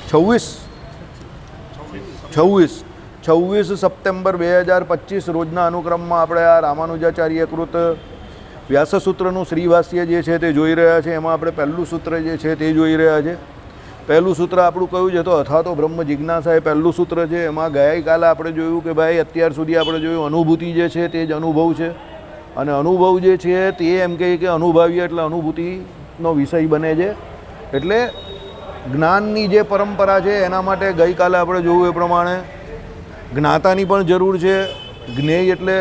26 September 2025 રોજના અનુક્રમમાં આપણે આ રામાનુજાચાર્ય કૃત વ્યાસસૂત્રનું શ્રીભાષ્ય જે છે તે જોઈ રહ્યા છે. એમાં આપણે પહેલું સૂત્ર જે છે તે જોઈ રહ્યા છે. પહેલું સૂત્ર આપણું કયું છે તો અથા તો બ્રહ્મ જિજ્ઞાસા એ પહેલું સૂત્ર છે. એમાં ગઈકાલે આપણે જોયું કે ભાઈ અત્યાર સુધી આપણે જોયું અનુભૂતિ જે છે તે જ અનુભવ છે, અને અનુભવ જે છે તે એમ કહે કે અનુભવીએ એટલે અનુભૂતિનો વિષય બને છે. એટલે જ્ઞાનની જે પરંપરા છે એના માટે ગઈકાલે આપણે જોયું એ પ્રમાણે જ્ઞાતાની પણ જરૂર છે. જ્ઞેય એટલે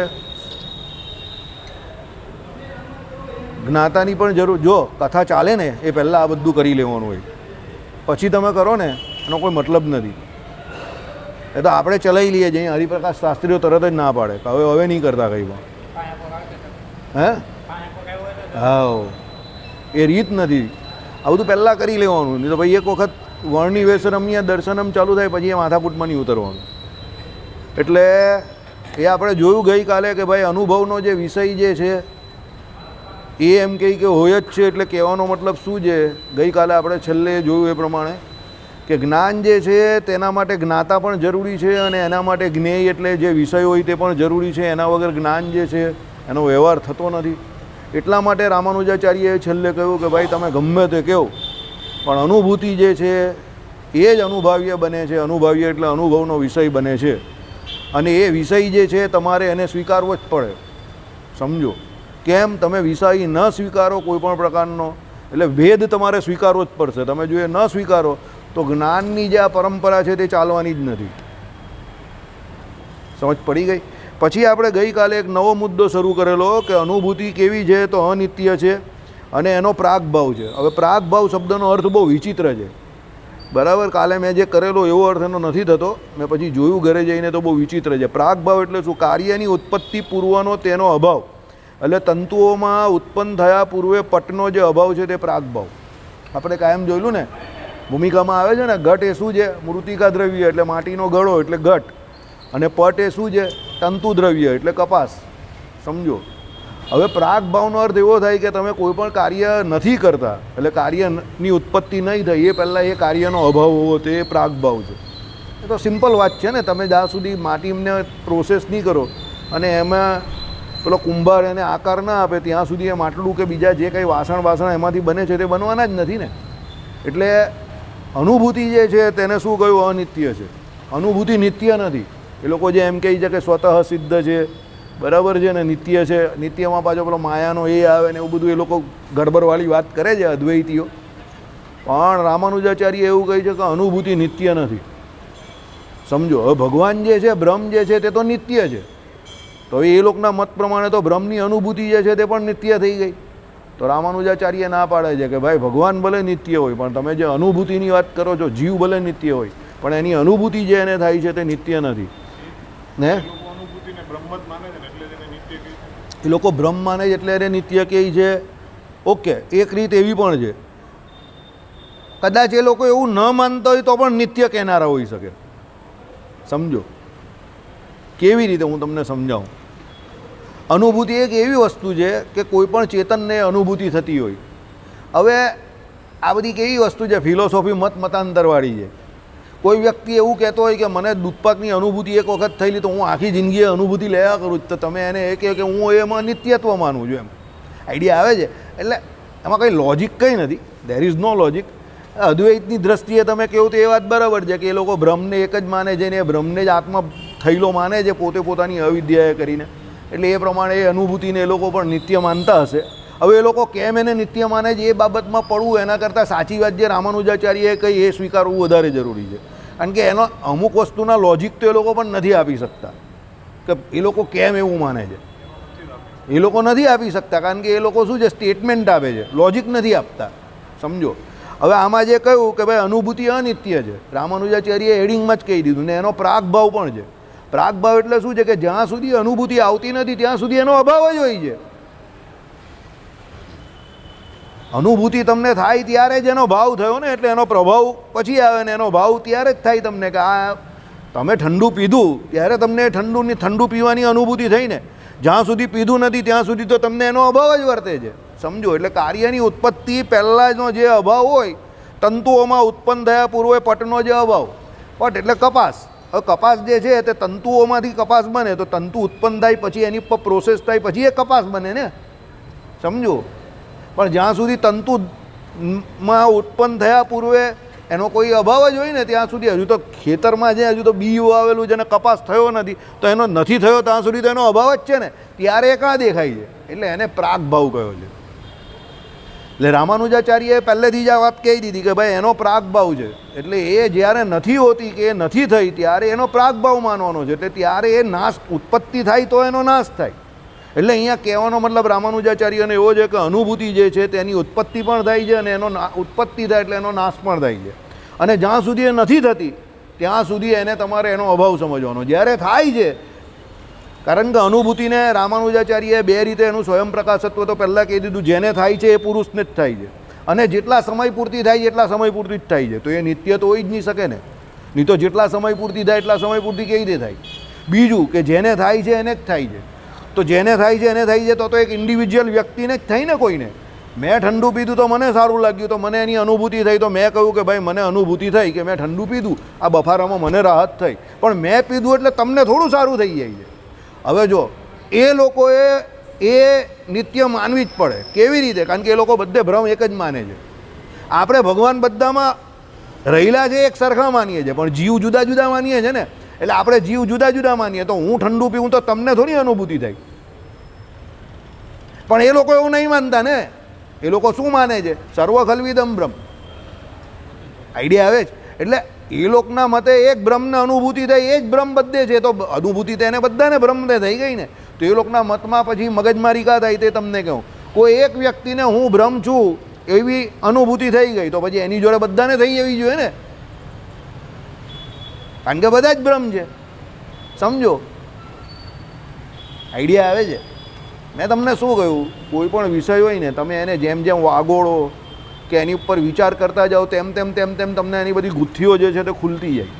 જ્ઞાતાની પણ જરૂર. જો કથા ચાલે ને એ પહેલાં આ બધું કરી લેવાનું હોય, પછી તમે કરો ને એનો કોઈ મતલબ નથી. એ તો આપણે ચલાવી લઈએ છીએ. હરિપ્રકાશ શાસ્ત્રીઓ તરત જ ના પાડે કે હવે નહીં કરતા કંઈ પણ. હે હા, એ રીત નથી. આ બધું પહેલાં કરી લેવાનું. નહીં તો ભાઈ એક વખત વર્ણિ વેસરમ્ય દર્શનમ ચાલુ થાય પછી એ માથાકૂટમાં નહીં ઉતરવાનું. એટલે એ આપણે જોયું ગઈકાલે કે ભાઈ અનુભવનો જે વિષય જે છે એ એમ કહે કે હોય જ છે. એટલે કહેવાનો મતલબ શું છે? ગઈકાલે આપણે છેલ્લે જોયું એ પ્રમાણે કે જ્ઞાન જે છે તેના માટે જ્ઞાતા પણ જરૂરી છે, અને એના માટે જ્ઞેય એટલે જે વિષય હોય તે પણ જરૂરી છે. એના વગર જ્ઞાન જે છે એનો વ્યવહાર થતો નથી. એટલા માટે રામાનુજાચાર્યએ છેલ્લે કહ્યું કે ભાઈ તમે ગમે તે કહો પણ અનુભૂતિ જે છે એ જ અનુભાવ્ય બને છે. અનુભાવ્ય એટલે અનુભવનો વિષય બને છે, અને એ વિષય જે છે તમારે એને સ્વીકારવો જ પડે. સમજો કેમ? તમે વિષય ન સ્વીકારો કોઈ પણ પ્રકારનો એટલે ભેદ તમારે સ્વીકારવો જ પડશે. તમે જો એ ન સ્વીકારો તો જ્ઞાનની જે આ પરંપરા છે તે ચાલવાની જ નથી. સમજ પડી ગઈ? પછી આપણે ગઈકાલે એક નવો મુદ્દો શરૂ કરેલો કે અનુભૂતિ કેવી છે તો અનિત્ય છે અને એનો પ્રાગભાવ છે. હવે પ્રાગભાવ શબ્દનો અર્થ બહુ વિચિત્ર છે, બરાબર? કાલે મેં જે કરેલો એવો અર્થ એનો નથી થતો. મેં પછી જોયું ઘરે જઈને તો બહુ વિચિત્ર છે. પ્રાગભાવ એટલે શું? કાર્યની ઉત્પત્તિ પૂર્વનો તેનો અભાવ. એટલે તંતુઓમાં ઉત્પન્ન થયા પૂર્વે પટનો જે અભાવ છે તે પ્રાગભાવ. આપણે કાયમ જોયેલું ને, ભૂમિકામાં આવે છે ને, ઘટ એ શું છે? મૃતિકા દ્રવ્ય એટલે માટીનો ગળો એટલે ઘટ, અને પટ એ શું છે? તંતુ દ્રવ્ય એટલે કપાસ. સમજો. હવે પ્રાગભાવનો અર્થ એવો થાય કે તમે કોઈ પણ કાર્ય નથી કરતા એટલે કાર્યની ઉત્પત્તિ નહીં થઈ એ પહેલાં એ કાર્યનો અભાવ હોવો તે પ્રાગભાવ છે. એ તો સિમ્પલ વાત છે ને. તમે જ્યાં સુધી માટીને પ્રોસેસ નહીં કરો અને એમાં પેલો કુંભાર એને આકાર ના આપે ત્યાં સુધી એ માટલું કે બીજા જે કંઈ વાસણ એમાંથી બને છે તે બનવાના જ નથી ને. એટલે અનુભૂતિ જે છે તેને શું કહ્યું? અનિત્ય છે. અનુભૂતિ નિત્ય નથી. એ લોકો જે એમ કહે છે કે સ્વતઃ સિદ્ધ છે, બરાબર છે ને, નિત્ય છે. નિત્યમાં પાછો પેલો માયાનો એ આવે ને એવું બધું એ લોકો ગડબડવાળી વાત કરે છે અદ્વૈતીઓ. પણ રામાનુજાચાર્ય એવું કહે છે કે અનુભૂતિ નિત્ય નથી. સમજો. હવે ભગવાન જે છે, બ્રહ્મ જે છે તે તો નિત્ય છે. તો એ લોકોના મત પ્રમાણે તો બ્રહ્મની અનુભૂતિ જે છે તે પણ નિત્ય થઈ ગઈ. તો રામાનુજાચાર્ય ના પાડે છે કે ભાઈ ભગવાન ભલે નિત્ય હોય પણ તમે જે અનુભૂતિની વાત કરો છો, જીવ ભલે નિત્ય હોય પણ એની અનુભૂતિ જે એને થાય છે તે નિત્ય નથી ને. એ લોકો બ્રહ્મ માને છે એટલે એને નિત્ય કહે છે. ઓકે, એક રીત એવી પણ છે, કદાચ એ લોકો એવું ન માનતા હોય તો પણ નિત્ય કહેનારા હોઈ શકે. સમજો કેવી રીતે? હું તમને સમજાવું. અનુભૂતિ એક એવી વસ્તુ છે કે કોઈ પણ ચેતનને અનુભૂતિ થતી હોય. હવે આ બધી કેવી વસ્તુ છે? ફિલોસોફી મતાંતરવાળી છે. કોઈ વ્યક્તિ એવું કહેતો હોય કે મને દૂધપાકની અનુભૂતિ એક વખત થયેલી તો હું આખી જિંદગી અનુભૂતિ લેવા કરું, તો તમે એને એ કહે કે હું એમાં નિત્યત્વ માનું છું. એમ આઈડિયા આવે છે. એટલે એમાં કંઈ લોજિક કંઈ નથી. There is no logic. અદ્વૈતની દ્રષ્ટિએ તમે કહો તો એ વાત બરાબર છે કે એ લોકો બ્રહ્મને એક જ માને છે ને બ્રહ્મને જ આત્મા થયેલો માને છે પોતે પોતાની અવિદ્યાએ કરીને. એટલે એ પ્રમાણે એ અનુભૂતિને એ લોકો પણ નિત્ય માનતા હશે. હવે એ લોકો કેમ એને નિત્ય માને છે એ બાબતમાં પડવું એના કરતાં સાચી વાત જે રામાનુજાચાર્યએ કહી એ સ્વીકારવું વધારે જરૂરી છે. કારણ કે એનો અમુક વસ્તુના લોજિક તો એ લોકો પણ નથી આપી શકતા કે એ લોકો કેમ એવું માને છે. એ લોકો નથી આપી શકતા કારણ કે એ લોકો શું છે? સ્ટેટમેન્ટ આપે છે, લોજિક નથી આપતા. સમજો. હવે આમાં જે કહ્યું કે ભાઈ અનુભૂતિ અનિત્ય છે, રામાનુજાચાર્યએ હેડિંગમાં જ કહી દીધું ને એનો પ્રાગભાવ પણ છે. પ્રાગભાવ એટલે શું છે? કે જ્યાં સુધી અનુભૂતિ આવતી નથી ત્યાં સુધી એનો અભાવ જ હોય છે. અનુભૂતિ તમને થાય ત્યારે જ એનો ભાવ થયો ને, એટલે એનો પ્રભાવ પછી આવે ને એનો ભાવ ત્યારે જ થાય તમને. કે આ તમે ઠંડુ પીધું ત્યારે તમને ઠંડુ પીવાની અનુભૂતિ થઈ ને. જ્યાં સુધી પીધું નથી ત્યાં સુધી તો તમને એનો અભાવ જ વર્તે છે. સમજો. એટલે કાર્યની ઉત્પત્તિ પહેલાંનો જે અભાવ હોય તંતુઓમાં ઉત્પન્ન થયા પૂર્વે પટનો જે અભાવ, પટ એટલે કપાસ, હવે કપાસ જે છે તે તંતુઓમાંથી કપાસ બને, તો તંતુ ઉત્પન્ન થાય પછી એની પર પ્રોસેસ થાય પછી એ કપાસ બને ને, સમજો. પણ જ્યાં સુધી તંતુમાં ઉત્પન્ન થયા પૂર્વે એનો કોઈ અભાવ જ હોય ને ત્યાં સુધી હજુ તો ખેતરમાં જે હજુ તો બી આવેલું જેને કપાસ થયો નથી, તો એનો નથી થયો ત્યાં સુધી તો એનો અભાવ જ છે ને, ત્યારે એ કાં દેખાય છે, એટલે એને પ્રાગ ભાવ કહ્યો છે. એટલે રામાનુજાચાર્યએ પહેલેથી જ આ વાત કહી દીધી કે ભાઈ એનો પ્રાગ ભાવ છે, એટલે એ જ્યારે નથી હોતી કે એ નથી થઈ ત્યારે એનો પ્રાગ ભાવ માનવાનો છે, એટલે ત્યારે એ નાશ ઉત્પત્તિ થાય તો એનો નાશ થાય. એટલે અહીંયા કહેવાનો મતલબ રામાનુજાચાર્યને એવો છે કે અનુભૂતિ જે છે તેની ઉત્પત્તિ પણ થાય છે અને એનો ઉત્પત્તિ થાય એટલે એનો નાશ પણ થાય છે. અને જ્યાં સુધી એ નથી થતી ત્યાં સુધી એને તમારે એનો અભાવ સમજવાનો. જ્યારે થાય છે, કારણ કે અનુભૂતિને રામાનુજાચાર્યએ બે રીતે એનું સ્વયં પ્રકાશત્વ તો પહેલાં કહી દીધું, જેને થાય છે એ પુરુષને જ થાય છે, અને જેટલા સમય પૂરતી થાય છે એટલા સમય પૂરતી જ થાય છે, તો એ નિત્ય તો હોઈ જ નહીં શકે ને, નહીં તો જેટલા સમય પૂરતી થાય એટલા સમય પૂરતી કેવી રીતે થાય. બીજું કે જેને થાય છે એને જ થાય છે, તો જેને થાય છે એને થાય છે તો એક ઇન્ડિવિજ્યુઅલ વ્યક્તિને જ થઈ ને કોઈને. મેં ઠંડુ પીધું તો મને સારું લાગ્યું, તો મને એની અનુભૂતિ થઈ, તો મેં કહ્યું કે ભાઈ મને અનુભૂતિ થઈ કે મેં ઠંડુ પીધું, આ બફારામાં મને રાહત થઈ, પણ મેં પીધું એટલે તમને થોડું સારું થઈ જાય છે. હવે જો એ લોકોએ એ નિત્ય માનવી જ પડે. કેવી રીતે? કારણ કે એ લોકો બધે ભ્રમ એક જ માને છે. આપણે ભગવાન બધામાં રહેલા છે એક સરખા માનીએ છીએ, પણ જીવ જુદા જુદા માનીએ છીએ ને, એટલે આપણે જીવ જુદા જુદા માનીએ, તો હું ઠંડુ પીવું તો તમને થોડી અનુભૂતિ થાય. પણ એ લોકો એવું નહીં માનતા ને, એ લોકો શું માને છે? સર્વ ખલ્વિદમ બ્રહ્મ. આઈડિયા આવે છે? એટલે એ લોકોના મતે એક બ્રહ્મને અનુભૂતિ થઈ, એ જ બ્રહ્મ બધે છે, તો અનુભૂતિ તો એને બધાને બ્રહ્મને થઈ ગઈ ને. તો એ લોકોના મતમાં પછી મગજમારી કા થાય તે તમને કહું. કોઈ એક વ્યક્તિને હું બ્રહ્મ છું એવી અનુભૂતિ થઈ ગઈ, તો પછી એની જોડે બધાને થઈ જવી જોઈએ ને, કારણ કે બધા જ બ્રહ્મ છે. સમજો? આઈડિયા આવે છે? મેં તમને શું કહ્યું, કોઈ પણ વિષય હોય ને તમે એને જેમ જેમ વાગોળો કે એની ઉપર વિચાર કરતા જાઓ તેમ તેમ તેમ તેમ તમને એની બધી ગુથ્થીઓ જે છે તે ખુલતી જાય.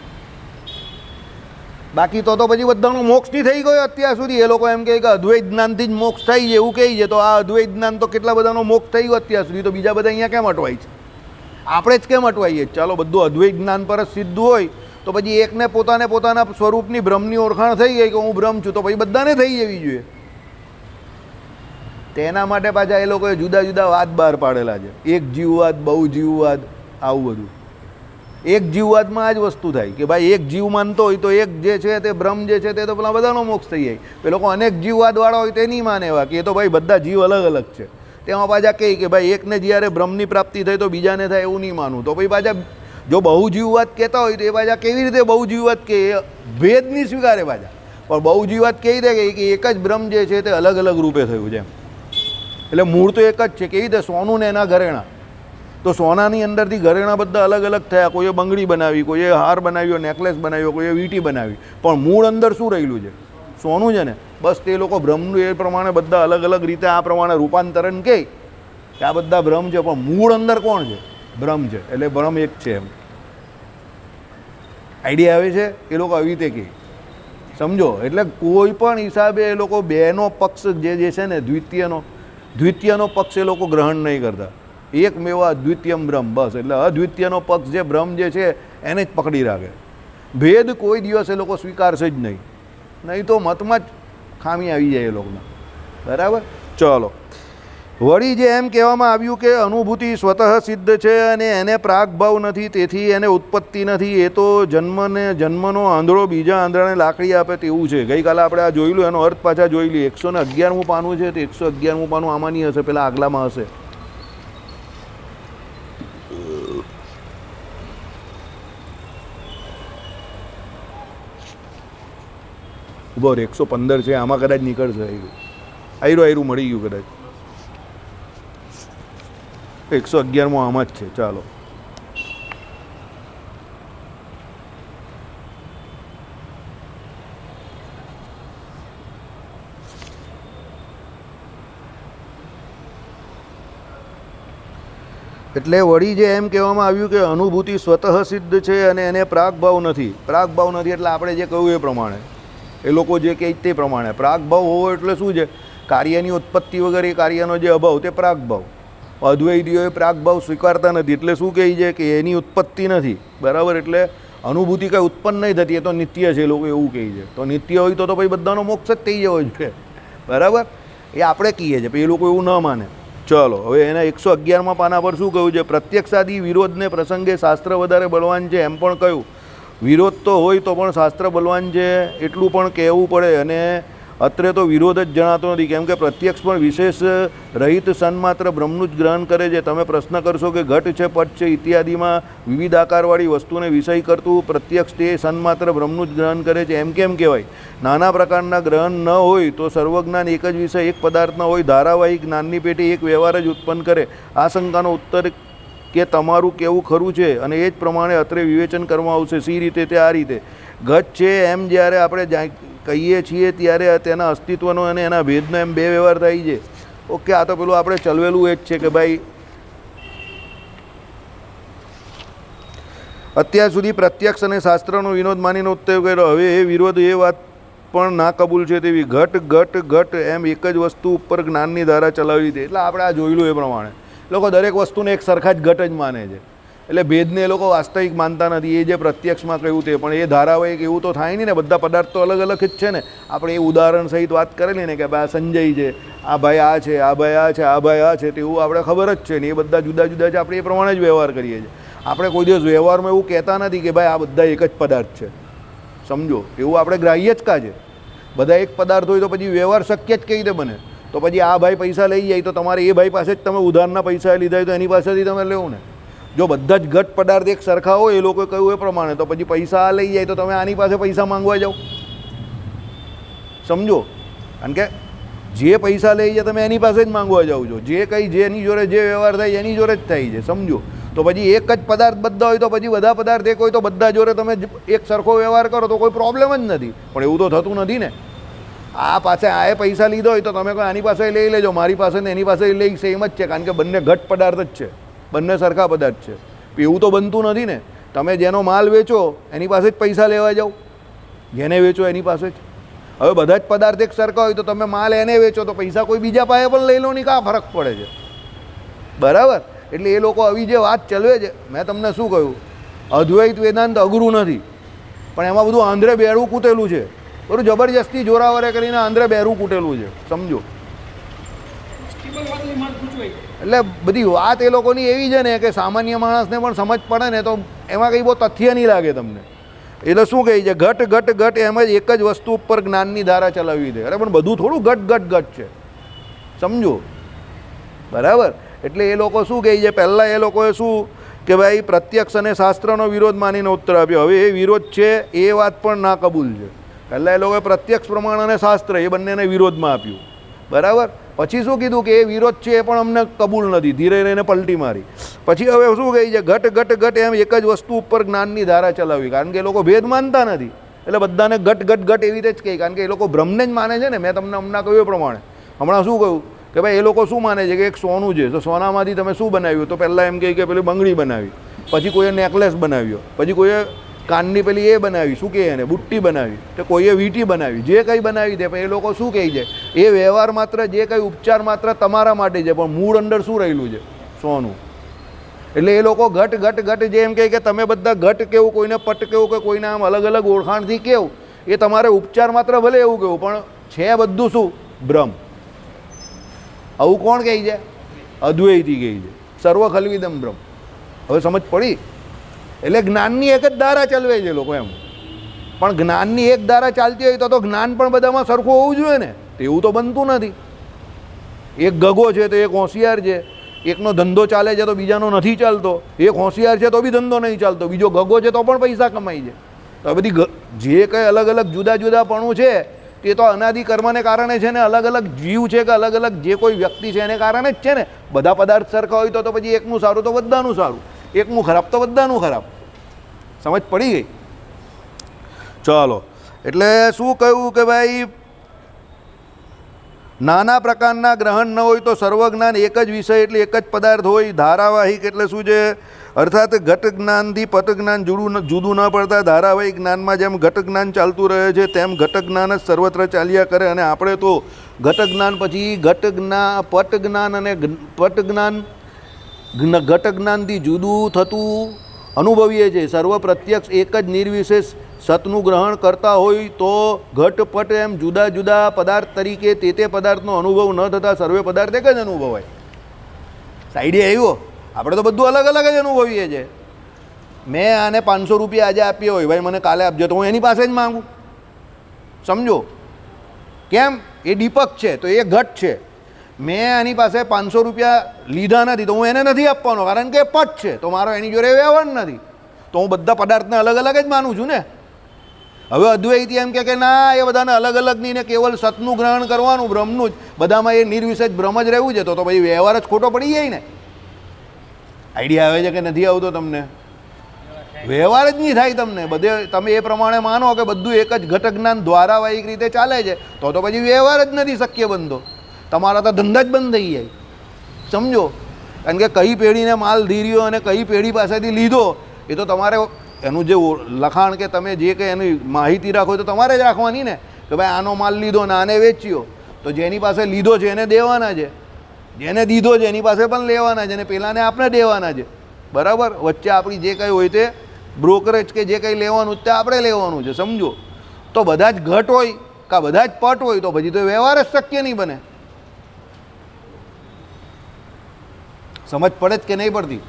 બાકી તો પછી બધાનો મોક્ષ નહીં થઈ ગયો અત્યાર સુધી. એ લોકો એમ કહે કે અદ્વૈત જ્ઞાનથી જ મોક્ષ થઈ છે એવું કહે છે, તો આ અદ્વૈત જ્ઞાન તો કેટલા બધાનો મોક્ષ થઈ ગયો અત્યાર સુધી, તો બીજા બધા અહીંયા કેમ અટવાય છે? આપણે જ કેમ અટવાઈએ? ચાલો બધું અદ્વૈત જ્ઞાન પર જ સિદ્ધ હોય તો પછી એકને પોતાના સ્વરૂપની બ્રહ્મની ઓળખાણ થઈ ગઈ કે હું બ્રહ્મ છું, તો પછી બધાને થઈ જવી જોઈએ. તેના માટે પાછા એ લોકોએ જુદા જુદા વાદ બહાર પાડેલા છે. એક જીવવાદ, બહુ જીવવાદ, આવું બધું. એક જીવવાદમાં આ જ વસ્તુ થાય કે ભાઈ એક જીવ માનતો હોય તો એક જે છે તે બ્રહ્મ જે છે તે તો પેલા બધાનો મોક્ષ થઈ જાય. એ લોકો અનેક જીવવાદવાળા હોય તે નહીં માને એવા કે એ તો ભાઈ બધા જીવ અલગ અલગ છે. તેમાં પાછા કહે કે ભાઈ એકને જ્યારે બ્રહ્મની પ્રાપ્તિ થઈ તો બીજાને થાય એવું નહીં માનવું. તો ભાઈ પાછા જો બહુ જીવવાદ કહેતા હોય તો એ પાછા કેવી રીતે બહુ જીવવાદ કે ભેદ નહીં સ્વીકારે પાછા, પણ બહુ જીવવાદ કેવી રીતે કે એક જ બ્રહ્મ જે છે તે અલગ અલગ રૂપે થયું છે. એટલે મૂળ તો એક જ છે. કેવી રીતે? સોનું ને એના ઘરેણાં. તો સોનાની અંદરથી ઘરેણાં બધા અલગ અલગ થયા, કોઈએ બંગડી બનાવી, કોઈએ હાર બનાવ્યો, નેકલેસ બનાવ્યો, કોઈએ વીંટી બનાવી, પણ મૂળ અંદર શું રહેલું છે? સોનું છે ને. બસ તે લોકો બ્રહ્મનું એ પ્રમાણે બધા અલગ અલગ રીતે આ પ્રમાણે રૂપાંતરણ કહે કે આ બધા બ્રહ્મ છે, પણ મૂળ અંદર કોણ છે? બ્રહ્મ છે. એટલે બ્રહ્મ એક છે એમ. આઈડિયા આવે છે? એ લોકો આવી રીતે કહે. સમજો? એટલે કોઈ પણ હિસાબે એ લોકો બેનો પક્ષ જે છે ને દ્વિતીયનો પક્ષ એ લોકો ગ્રહણ નહીં કરતા. એકમેવ અદ્વિતીયમ બ્રહ્મ, બસ. એટલે અદ્વિતીયનો પક્ષ જે બ્રહ્મ જે છે એને જ પકડી રાખે. ભેદ કોઈ દિવસ એ લોકો સ્વીકારશે જ નહીં, નહીં તો મતમાં જ ખામી આવી જાય એ લોકોને. બરાબર? ચલો, વળી જે એમ કહેવામાં આવ્યું કે અનુભૂતિ સ્વતઃ સિદ્ધ છે અને એને પ્રાગભાવ નથી, તેથી એને ઉત્પત્તિ નથી, એ તો જન્મનો આંધળો બીજા આંધળાને લાકડી આપે તેવું છે. ગઈકાલે આપણે આ જોયેલું, એનો અર્થ પાછા જોઈ લઈએ. 111મું પાનું છે, તો 111મું પાનું આમાંની હશે, પેલા આગલામાં હશે. ઉભો 115 છે, આમાં કદાચ નીકળશે. આયરું મળી ગયું કદાચ. 111મું આમાં જ છે. ચાલો, એટલે વળી જે એમ કહેવામાં આવ્યું કે અનુભૂતિ સ્વતઃ સિદ્ધ છે અને એને પ્રાગભાવ નથી. પ્રાગભાવ નથી એટલે આપણે જે કહ્યું એ પ્રમાણે, એ લોકો જે કહે તે પ્રમાણે. પ્રાગભાવ હોવો એટલે શું છે? કાર્યની ઉત્પત્તિ વગર એ કાર્યનો જે અભાવ તે પ્રાગભાવ. અદ્વૈતીઓએ પ્રાગભાવ સ્વીકારતા નથી, એટલે શું કહે છે કે એની ઉત્પત્તિ નથી, બરાબર. એટલે અનુભૂતિ કંઈ ઉત્પન્ન નહીં થતી, એ તો નિત્ય છે, લોકો એવું કહે છે. તો નિત્ય હોય તો પછી બધાનો મોક્ષ જ થઈ જવો જોઈએ, બરાબર. એ આપણે કહીએ છીએ, એ લોકો એવું ન માને. ચલો, હવે એના 111માં પાના પર શું કહ્યું છે? પ્રત્યક્ષાદી વિરોધને પ્રસંગે શાસ્ત્ર વધારે બળવાન છે એમ પણ કહ્યું. વિરોધ તો હોય તો પણ શાસ્ત્ર બળવાન છે એટલું પણ કહેવું પડે. અને અત્રે તો વિરોધ જ જણાતો નથી, કેમ કે પ્રત્યક્ષ પણ વિશેષ રહિત સન્માત્ર બ્રહ્મનું જ ગ્રહણ કરે છે. તમે પ્રશ્ન કરશો કે ઘટ છે, પટ છે ઇત્યાદિમાં વિવિધ આકારવાળી વસ્તુને વિષય કરતું પ્રત્યક્ષ તે સન્માત્ર બ્રહ્મનું જ ગ્રહણ કરે છે એમ કેમ કહેવાય? નાના પ્રકારના ગ્રહણ ન હોય તો સર્વજ્ઞાન એક જ વિષય એક પદાર્થ ન હોય, ધારાવાહિક જ્ઞાનની પેટી એક વ્યવહાર જ ઉત્પન્ન કરે. આ શંકાનો ઉત્તર કે તમારું કેવું ખરું છે અને એ જ પ્રમાણે અત્રે વિવેચન કરવામાં આવશે. સી રીતે? તે આ રીતે. ઘટ છે એમ જ્યારે આપણે કહીએ છીએ ત્યારે તેના અસ્તિત્વનો અને એના ભેદનો એમ બે વ્યવહાર થાય છે. ઓકે, આ તો પેલું આપણે ચલવેલું એ જ છે કે ભાઈ અત્યાર સુધી પ્રત્યક્ષ અને શાસ્ત્રનો વિરોધ માનીને ઉત્તર કર્યો. હવે એ વિરોધ એ વાત પણ ના કબૂલ છે તેવી. ઘટ એમ એક જ વસ્તુ ઉપર જ્ઞાનની ધારા ચલાવી દે. એટલે આપણે આ જોયેલું એ પ્રમાણે લોકો દરેક વસ્તુને એક સરખા જ ઘટ જ માને છે, એટલે ભેદને એ લોકો વાસ્તવિક માનતા નથી. એ જે પ્રત્યક્ષમાં કહ્યું તે પણ એ ધારાવાહિક એવું તો થાય નહીં ને, બધા પદાર્થ તો અલગ અલગ જ છે ને. આપણે એ ઉદાહરણ સહિત વાત કરેલી ને કે ભાઈ આ સંજય છે, આ ભાઈ આ છે, આ ભાઈ આ છે, આ ભાઈ આ છે, તેવું આપણે ખબર જ છે ને. એ બધા જુદા જુદા છે, આપણે એ પ્રમાણે જ વ્યવહાર કરીએ છીએ. આપણે કોઈ દિવસ વ્યવહારમાં એવું કહેતા નથી કે ભાઈ આ બધા એક જ પદાર્થ છે, સમજો. એવું આપણે ગ્રાહ્ય જ કા છે. બધા એક પદાર્થ હોય તો પછી વ્યવહાર શક્ય જ કઈ રીતે બને? તો પછી આ ભાઈ પૈસા લઈ જાય તો તમારે એ ભાઈ પાસે જ તમે ઉધારના પૈસા લીધા હોય તો એની પાસેથી તમે લેવું ને. જો બધા જ ઘટ પદાર્થ એક સરખા હોય એ લોકોએ કહ્યું એ પ્રમાણે, તો પછી પૈસા આ લઈ જાય તો તમે આની પાસે પૈસા માંગવા જાઓ, સમજો. કારણ કે જે પૈસા લઈ જાય તમે એની પાસે જ માંગવા જાઓ છો. જે કંઈ જેની જોડે જે વ્યવહાર થાય એની જોડે જ થાય છે, સમજો. તો પછી એક જ પદાર્થ બધા હોય તો પછી બધા પદાર્થ એક હોય તો બધા જોડે તમે એક સરખો વ્યવહાર કરો તો કોઈ પ્રોબ્લેમ જ નથી. પણ એવું તો થતું નથી ને. આ પાસે આએ પૈસા લીધો હોય તો તમે કોઈ આની પાસે લઈ લેજો, મારી પાસે ને એની પાસે લઈ સેમ જ છે, કારણ કે બંને ઘટ પદાર્થ જ છે, બંને સરખા પદાર્થ છે. એવું તો બનતું નથી ને. તમે જેનો માલ વેચો એની પાસે જ પૈસા લેવા જાઓ, જેને વેચો એની પાસે જ. હવે બધા જ પદાર્થ એક સરખા હોય તો તમે માલ એને વેચો તો પૈસા કોઈ બીજા પાસે પણ લઈ લો નહીં, કાં ફરક પડે છે, બરાબર. એટલે એ લોકો આવી જે વાત ચલવે છે, મેં તમને શું કહ્યું, અદ્વૈત વેદાંત અઘરું નથી, પણ એમાં બધું આંધ્રે બેરું કૂટેલું છે. બરું જબરજસ્તી જોરાવરે કરીને આંધ્રે બેરું કૂટેલું છે, સમજો. એટલે બધી વાત એ લોકોની એવી છે ને કે સામાન્ય માણસને પણ સમજ પડે ને તો એમાં કંઈ બહુ તથ્ય નહીં લાગે તમને. એટલે શું કહે છે? ઘટ એમ જ એક જ વસ્તુ ઉપર જ્ઞાનની ધારા ચલાવી દે. અરે પણ બધું થોડું ઘટ છે, સમજો, બરાબર. એટલે એ લોકો શું કહે છે? પહેલાં એ લોકોએ શું કે ભાઈ પ્રત્યક્ષ અને શાસ્ત્રનો વિરોધ માનીને ઉત્તર આપ્યો. હવે એ વિરોધ છે એ વાત પણ ના કબૂલ છે. પહેલાં એ લોકોએ પ્રત્યક્ષ પ્રમાણ અને શાસ્ત્ર એ બંનેને વિરોધમાં આપ્યું, બરાબર. પછી શું કીધું કે એ વિરોધ છે એ પણ અમને કબૂલ નથી, ધીરે રહીને પલટી મારી. પછી હવે શું કહે છે? ઘટ એમ એક જ વસ્તુ ઉપર જ્ઞાનની ધારા ચલાવી, કારણ કે એ લોકો ભેદ માનતા નથી. એટલે બધાને ઘટ એવી રીતે જ કહે, કારણ કે એ લોકો બ્રહ્મને જ માને છે ને. મેં તમને હમણાં કહ્યું એ પ્રમાણે હમણાં શું કહ્યું કે ભાઈ એ લોકો શું માને છે કે એક સોનું છે, તો સોનામાંથી તમે શું બનાવ્યું? તો પહેલાં એમ કહે કે પેલી બંગડી બનાવી, પછી કોઈએ નેકલેસ બનાવ્યો, પછી કોઈએ કાનની પેલી એ બનાવી, શું કહે એને, બુટ્ટી બનાવી, તો કોઈએ વીંટી બનાવી, જે કંઈ બનાવી દે. પણ એ લોકો શું કહે છે? એ વ્યવહાર માત્ર, જે કંઈ ઉપચાર માત્ર તમારા માટે છે, પણ મૂળ અંદર શું રહેલું છે? સોનું. એટલે એ લોકો ઘટ જે એમ કહે કે તમે બધા ઘટ કેવું, કોઈને પટ કેવું કે કોઈને આમ અલગ અલગ ઓળખાણથી કેવું, એ તમારે ઉપચાર માત્ર ભલે એવું કેવું, પણ છે બધું શું? બ્રહ્મ. આવું કોણ કહે છે? અદ્વૈતી કહે છે. સર્વ ખલ્વિદમ બ્રહ્મ. હવે સમજ પડી? એટલે જ્ઞાનની એક જ ધારા ચલવે છે લોકો એમ. પણ જ્ઞાનની એક ધારા ચાલતી હોય તો જ્ઞાન પણ બધામાં સરખું હોવું જોઈએ ને. એવું તો બનતું નથી. એક ગગો છે તો એક હોશિયાર છે, એકનો ધંધો ચાલે છે તો બીજાનો નથી ચાલતો, એક હોશિયાર છે તો બી ધંધો નહીં ચાલતો, બીજો ગગો છે તો પણ પૈસા કમાય છે. તો બધી જે કંઈ અલગ અલગ જુદાપણું છે તે તો અનાદિ કર્મને કારણે છે ને, અલગ અલગ જીવ છે કે અલગ અલગ જે કોઈ વ્યક્તિ છે એને કારણે જ છે ને. બધા પદાર્થ સરખા હોય તો પછી એકનું સારું તો બધાનું સારું, એકનું ખરાબ તો બધાનું ખરાબ. સમજ પડી ગઈ? ચાલો, એટલે શું કહ્યું કે ભાઈ નાના પ્રકારના ગ્રહણ ન હોય તો સર્વજ્ઞાન એક જ વિષય એટલે એક જ પદાર્થ હોય. ધારાવાહિક એટલે શું છે? અર્થાત ઘટ જ્ઞાનથી પટ જ્ઞાન જુદું ન પડતા ધારાવાહિક જ્ઞાનમાં જેમ ઘટ જ્ઞાન ચાલતું રહે છે તેમ ઘટ જ્ઞાન જ સર્વત્ર ચાલ્યા કરે. અને આપણે તો ઘટ જ્ઞાન પછી ઘટ જ્ઞાન, પટ જ્ઞાન અને પટ જ્ઞાન ઘટ જ્ઞાનથી જુદું થતું અનુભવીએ છીએ. સર્વ પ્રત્યક્ષ એક જ નિર્વિશેષ સતનું ગ્રહણ કરતા હોય તો ઘટપટ એમ જુદા જુદા પદાર્થ તરીકે તે પદાર્થનો અનુભવ ન થતાં સર્વે પદાર્થ એક જ અનુભવાય. આઈડિયા આવ્યો? આપણે તો બધું અલગ અલગ જ અનુભવીએ છીએ. મેં આને 500 રૂપિયા આજે આપ્યો હોય, ભાઈ મને કાલે આપજો, તો હું એની પાસે જ માગું. સમજો કેમ? એ દીપક છે તો એ ઘટ છે. મેં આની પાસે 500 રૂપિયા લીધા નથી તો હું એને નથી આપવાનો, કારણ કે પટ છે, તો મારો એની જોડે વ્યવહાર નથી. તો હું બધા પદાર્થને અલગ અલગ જ માનું છું ને. હવે અદ્વૈતી એમ કે ના, એ બધાને અલગ અલગ નહીં ને કેવલ સતનું ગ્રહણ કરવાનું, બ્રહ્મનું જ, બધામાં એ નિર્વિશેષ બ્રહ્મ જ રહેવું છે, તો પછી વ્યવહાર જ ખોટો પડી જાય ને. આઈડિયા આવે છે કે નથી આવતો તમને? વ્યવહાર જ નહીં થાય તમને. બધે તમે એ પ્રમાણે માનો કે બધું એક જ ઘટ જ્ઞાન દ્વારાવાહિક રીતે ચાલે છે, તો પછી વ્યવહાર જ નથી શક્ય બંધો. તમારા તો ધંધા જ બંધ થઈ જાય. સમજો? કારણ કે કઈ પેઢીને માલ ધીર્યો અને કઈ પેઢી પાસેથી લીધો એ તો તમારે એનું જે લખાણ કે તમે જે કંઈ એની માહિતી રાખો તો તમારે જ રાખવાની ને, કે ભાઈ આનો માલ લીધો ને આને વેચ્યો, તો જેની પાસે લીધો છે એને દેવાના છે, જેને દીધો છે એની પાસે પણ લેવાના છે, અને પેલાને આપણે દેવાના છે. બરાબર? વચ્ચે આપણી જે કંઈ હોય તે બ્રોકરેજ કે જે કંઈ લેવાનું તે આપણે લેવાનું છે. સમજો? તો બધા જ ઘટ હોય કાં બધા જ પટ હોય તો પછી તો વ્યવહાર જ શક્ય નહીં બને. સમજ પડે જ કે નહીં પડતી?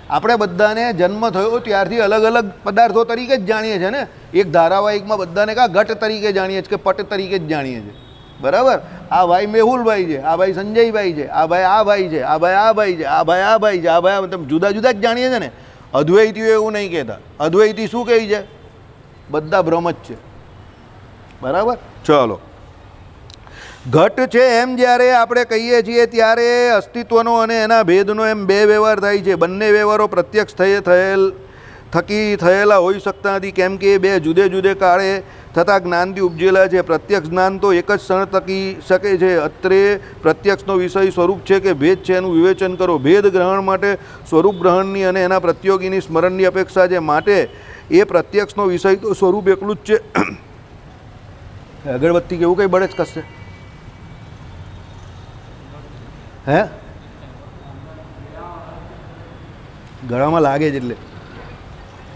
આપણે બધાને જન્મ થયો ત્યારથી અલગ અલગ પદાર્થો તરીકે જ જાણીએ છીએ ને. એક ધારાવાહિકમાં બધાને કાં ઘટ તરીકે જાણીએ છીએ કે પટ તરીકે જ જાણીએ છીએ. બરાબર? આ ભાઈ મેહુલભાઈ છે, આ ભાઈ સંજયભાઈ છે, આ ભાઈ આ ભાઈ છે, આ ભાઈ આ ભાઈ છે, આ ભાઈ આ ભાઈ છે, આ ભાઈ, તમે જુદા જુદા જ જાણીએ છીએ ને. અદ્વૈતીઓ એવું નહીં કહેતા. અદ્વૈતી શું કહે છે? બધા બ્રહ્મ જ છે. બરાબર? ચલો, ઘટ છે એમ જ્યારે આપણે કહીએ છીએ ત્યારે અસ્તિત્વનો અને એના ભેદનો એમ બે વ્યવહાર થાય છે. બંને વ્યવહારો પ્રત્યક્ષ થકી થયેલા હોઈ શકતા નથી, કેમ કે એ બે જુદે જુદે કાળે થતા જ્ઞાનથી ઉપજેલા છે. પ્રત્યક્ષ જ્ઞાન તો એક જ ક્ષણ થકી શકે છે. અત્રે પ્રત્યક્ષનો વિષય સ્વરૂપ છે કે ભેદ છે એનું વિવેચન કરો. ભેદ ગ્રહણ માટે સ્વરૂપ ગ્રહણની અને એના પ્રતિયોગીની સ્મરણની અપેક્ષા છે, માટે એ પ્રત્યક્ષનો વિષય તો સ્વરૂપ એકલું જ છે. અગરબત્તી કેવું કંઈ બળે જ કશે? હે? ગળામાં લાગે છે એટલે